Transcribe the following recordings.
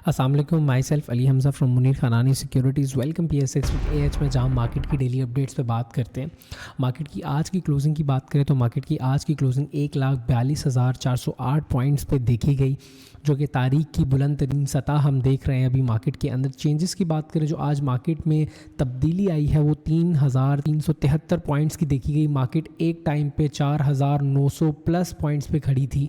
अस्सलाम वालेकुम, my self Ali Hamza from Munir Khanani securities. Welcome PSX with AH में, जहाँ मार्केट की डेली अपडेट्स पे बात करते हैं। मार्केट की आज की क्लोजिंग की बात करें तो मार्केट की आज की क्लोजिंग 1,42,408 पॉइंट्स पे देखी गई, जो कि तारीख की बुलंद तरीन सतह हम देख रहे हैं अभी मार्केट के अंदर। चेंजेस की बात करें जो आज मार्केट में तब्दीली आई है वो 3,373 पॉइंट्स की देखी गई। मार्केट एक टाइम पे 4,900 प्लस पॉइंट्स पे खड़ी थी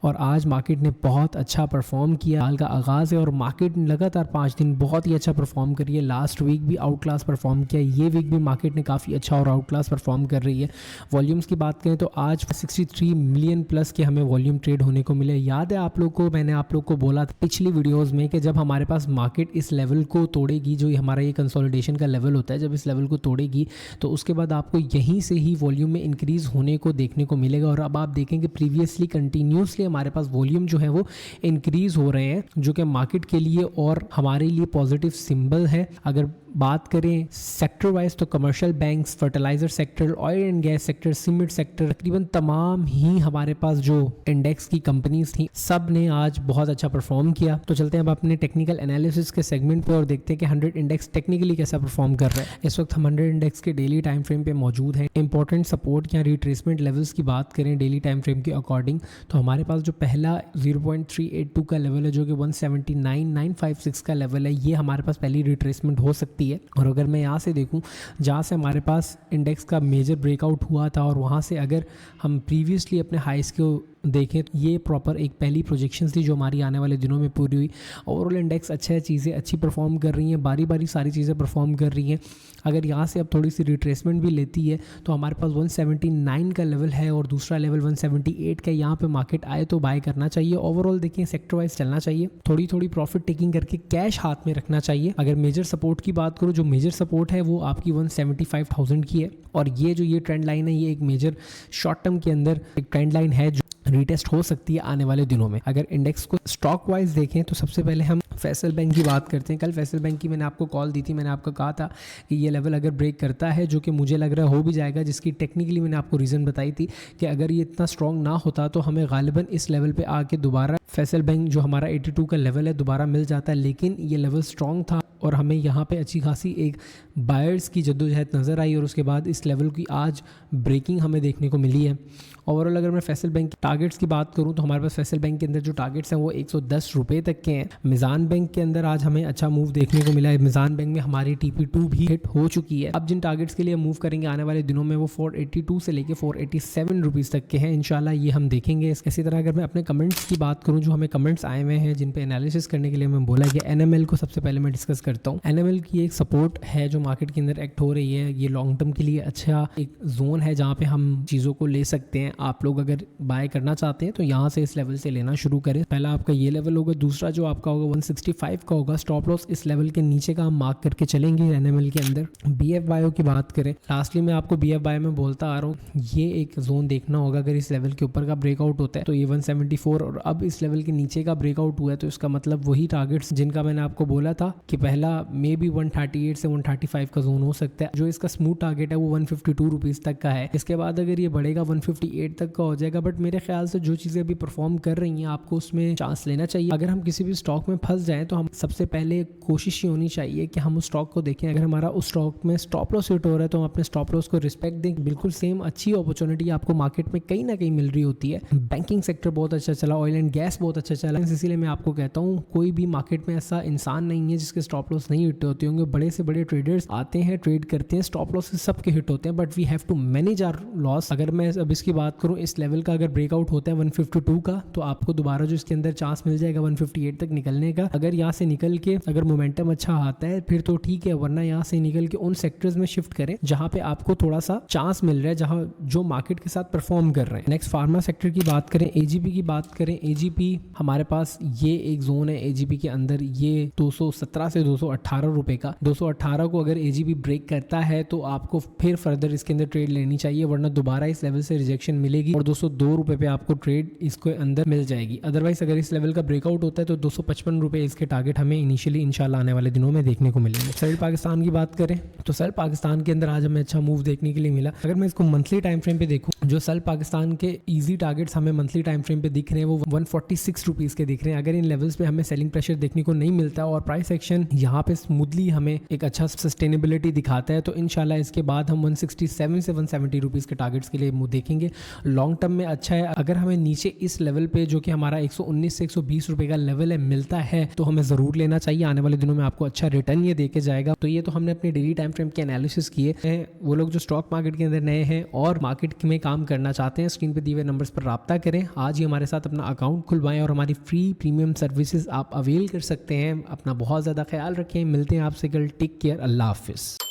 और आज मार्केट ने बहुत अच्छा परफॉर्म किया। साल का आगाज़ है और मार्केट लगातार 5 दिन बहुत ही अच्छा परफॉर्म करी है। लास्ट वीक भी आउट क्लास परफॉर्म किया, ये वीक भी मार्केट ने काफ़ी अच्छा और आउट क्लास परफॉर्म कर रही है। वॉल्यूम्स की बात करें तो आज 63 मिलियन प्लस के हमें वॉल्यूम ट्रेड होने को मिले। याद है आप लोग को, मैंने आप लोग को बोला था पिछली वीडियोज़ में कि जब हमारे पास मार्केट इस लेवल को तोड़ेगी, जो हमारा ये कंसोलिडेशन का लेवल होता है, जब इस लेवल को तोड़ेगी तो उसके बाद आपको यहीं से ही वॉल्यूम में इंक्रीज़ होने को देखने को मिलेगा। और अब आप देखेंगे प्रीवियसली कंटिन्यूसली हमारे पास वॉल्यूम जो है वो इंक्रीज हो रहे हैं, जो कि मार्केट के लिए और हमारे लिए पॉजिटिव सिंबल है। अगर बात करें सेक्टर वाइज तो commercial banks, fertiliser sector, oil and gas sector, cement sector, तकरीबन तमाम ही हमारे पास जो इंडेक्स की कंपनीज थी सब ने आज बहुत अच्छा परफॉर्म किया। तो चलते हैं अब अपने टेक्निकल एनालिसिस के सेगमेंट पे और देखते हैं कि 100 इंडेक्स टेक्निकली कैसा परफॉर्म कर रहा है। इस वक्त हम 100 इंडेक्स के डेली टाइम फ्रेम पे मौजूद हैं। इंपॉर्टेंट सपोर्ट या रिट्रेसमेंट लेवल्स की बात करें डेली टाइम फ्रेम के अकॉर्डिंग तो हमारे पास जो पहला 0.382 का लेवल है, जो कि 179,956 का लेवल है, ये हमारे पास पहली रिट्रेसमेंट हो सकती है। और अगर मैं यहाँ से देखूँ जहाँ से हमारे पास इंडेक्स का मेजर ब्रेकआउट हुआ था और वहाँ से अगर हम प्रीवियसली अपने हाइस को देखें तो ये प्रॉपर एक पहली प्रोजेक्शन थी जो हमारी आने वाले दिनों में पूरी हुई। ओवरऑल इंडेक्स अच्छा चीज़ें अच्छी परफॉर्म कर रही हैं, बारी बारी सारी चीज़ें परफॉर्म कर रही हैं। अगर यहाँ से अब थोड़ी सी रिट्रेसमेंट भी लेती है तो हमारे पास 179 का लेवल है और दूसरा लेवल 178 का, यहाँ पे मार्केट आए तो बाय करना चाहिए। ओवरऑल देखिए सेक्टर वाइज चलना चाहिए, थोड़ी थोड़ी प्रॉफिट टेकिंग करके कैश हाथ में रखना चाहिए। अगर मेजर सपोर्ट की बात करूँ, जो मेजर सपोर्ट है वो आपकी 175,000 की है और ये ट्रेंड लाइन है, ये एक मेजर शॉर्ट टर्म के अंदर एक ट्रेंड लाइन है जो रीटेस्ट हो सकती है आने वाले दिनों में। अगर इंडेक्स को स्टॉक वाइज देखें तो सबसे पहले हम फैसल बैंक की बात करते हैं। कल फैसल बैंक की मैंने आपको कॉल दी थी, मैंने आपको कहा था कि ये लेवल अगर ब्रेक करता है, जो कि मुझे लग रहा है हो भी जाएगा, जिसकी टेक्निकली मैंने आपको रीज़न बताई थी कि अगर ये इतना स्ट्रॉन्ग ना होता तो हमें गालिबन इस लेवल पे आके दोबारा फैसल बैंक जो हमारा 82 का लेवल है दोबारा मिल जाता है। लेकिन ये लेवल स्ट्रॉन्ग था और हमें यहाँ पे अच्छी खासी एक बायर्स की जद्दोजहद नज़र आई और उसके बाद इस लेवल की आज ब्रेकिंग हमें देखने को मिली है। ओवरऑल अगर मैं फैसल बैंक के टारगेट्स की बात करूं तो हमारे पास फैसल बैंक के अंदर जो टारगेट्स हैं वो 110 रुपये तक के हैं। मिज़ान बैंक के अंदर आज हमें अच्छा मूव देखने को मिला है। मिज़ान बैंक में हमारी TP2 भी हिट हो चुकी है। अब जिन टारगेट्स के लिए मूव करेंगे आने वाले दिनों में वो 482 से लेके 487 रुपीज़ तक के हैं। इंशाल्लाह ये हम देखेंगे। इसी तरह अगर मैं अपने कमेंट्स की बात करूँ, जो हमें कमेंट्स आए हुए हैं जिन पे एनालिसिस करने के लिए मैं बोला कि NML को सबसे पहले मैं डिस्कस करता हूँ। NML की एक सपोर्ट है जो मार्केट के अंदर एक्ट हो रही है। ये लॉन्ग टर्म के लिए अच्छा एक जोन है जहाँ पे हम चीज़ों को ले सकते हैं। आप लोग अगर बाय करना चाहते हैं तो यहाँ से इस लेवल से लेना शुरू करें। पहला आपका ये लेवल होगा, दूसरा जो आपका होगा 165 का होगा। स्टॉप लॉस इस लेवल के नीचे का हम मार्क करके चलेंगे NML के अंदर। BFBio की बात करें, लास्टली मैं आपको BFBio में बोलता आ रहा हूँ, ये एक जोन देखना होगा। अगर इस लेवल के ऊपर का ब्रेकआउट होता है तो ये 174 और अब इस लेवल के नीचे का ब्रेकआउट हुआ है तो इसका मतलब वही टारगेट्स जिनका मैंने आपको बोला था कि पहला मे बी 138 से 135 का जोन हो सकता है। जो इसका स्मूथ टारगेट है वो 152 रुपीज़ तक का है। इसके बाद अगर ये बढ़ेगा 158 तक का हो जाएगा। बट मेरे ख्याल से जो चीज़ें अभी परफॉर्म कर रही हैं आपको उसमें चांस लेना चाहिए। अगर हम किसी भी स्टॉक में फंस जाएं तो हम सबसे पहले कोशिश ये होनी चाहिए कि हम उस स्टॉक को देखें। अगर हमारा उस स्टॉक में स्टॉप लॉस हिट हो रहा है तो हम अपने स्टॉप लॉस को रिस्पेक्ट दें। बिल्कुल सेम अच्छी अपॉर्चुनिटी आपको मार्केट में कहीं ना कहीं मिल रही होती है। बैंकिंग सेक्टर बहुत अच्छा चला, ऑयल एंड गैस बहुत अच्छा चला, इसीलिए मैं आपको कहता हूँ कोई भी मार्केट में ऐसा इंसान नहीं है जिसके स्टॉप लॉस नहीं हिट होते होंगे। बड़े से बड़े ट्रेडर्स आते हैं, ट्रेड करते हैं, स्टॉप लॉस सबके हिट होते हैं, but we have to manage our loss. अगर मैं अब इसकी बात करूँ, इस लेवल का अगर ब्रेकआउट होता है 152 का तो आपको दोबारा जो इसके अंदर चांस मिल जाएगा 158 तक निकलने का। अगर यहाँ से निकल के अगर मोमेंटम अच्छा आता है फिर तो ठीक है, वरना यहाँ से निकल के उन सेक्टर्स में शिफ्ट करें जहाँ पे आपको थोड़ा सा चांस मिल रहा है, जहाँ जो मार्केट के साथ परफॉर्म कर रहे हैं। नेक्स्ट फार्मा सेक्टर की बात करें, AGP की बात करें। AGP हमारे पास ये एक जोन है AGP के अंदर, ये 217 से 218 रुपए का। 218 को अगर AGP ब्रेक करता है तो आपको फिर फर्दर इसके अंदर ट्रेड लेनी चाहिए, वरना दोबारा इस लेवल से रिजेक्शन मिलेगी और 202 रुपए पे आपको ट्रेड इसके अंदर मिल जाएगी। अदरवाइज अगर इस लेवल का ब्रेकआउट होता है तो 255 रुपए इसके टारगेट हमें इनिशियली इंशाल्लाह आने वाले दिनों में देखने को मिलेंगे। सेल पाकिस्तान की बात करें तो सेल पाकिस्तान के अंदर आज हमें अच्छा मूव देखने के लिए मिला। अगर मैं इसको मंथली टाइम फ्रेम पे देखूं, जो सेल पाकिस्तान के इजी टारगेट्स हमें मंथली टाइम फ्रेम पे दिख रहे हैं वो 146 रुपीज़ के दिख रहे हैं। अगर इन लेवल्स पे हमें सेलिंग प्रेशर देखने को नहीं मिलता और प्राइस एक्शन यहाँ पे स्मूथली हमें एक अच्छा सस्टेनेबिलिटी दिखाता है तो इंशाल्लाह इसके बाद हम 167 से 170 रुपीज़ के टारगेट्स के लिए मुँह देखेंगे। लॉन्ग टर्म में अच्छा है। अगर हमें नीचे इस लेवल पे जो कि हमारा 119 से 120 रुपये का लेवल है मिलता है तो हमें ज़रूर लेना चाहिए। आने वाले दिनों में आपको अच्छा रिटर्न ये देके जाएगा। तो ये तो हमने अपने डेली टाइम फ्रेम के एनालिसिस किए हैं। वो लोग जो स्टॉक मार्केट के अंदर नए हैं और मार्केट में काम करना चाहते हैं, स्क्रीन पे दिए हुए नंबर्स पर राब्ता करें। आज ही हमारे साथ अपना अकाउंट खुलवाएं और हमारी फ्री प्रीमियम सर्विसेज आप अवेल कर सकते हैं। अपना बहुत ज़्यादा ख्याल रखें। मिलते हैं आपसे कल। Take care. अल्लाह हाफिज़।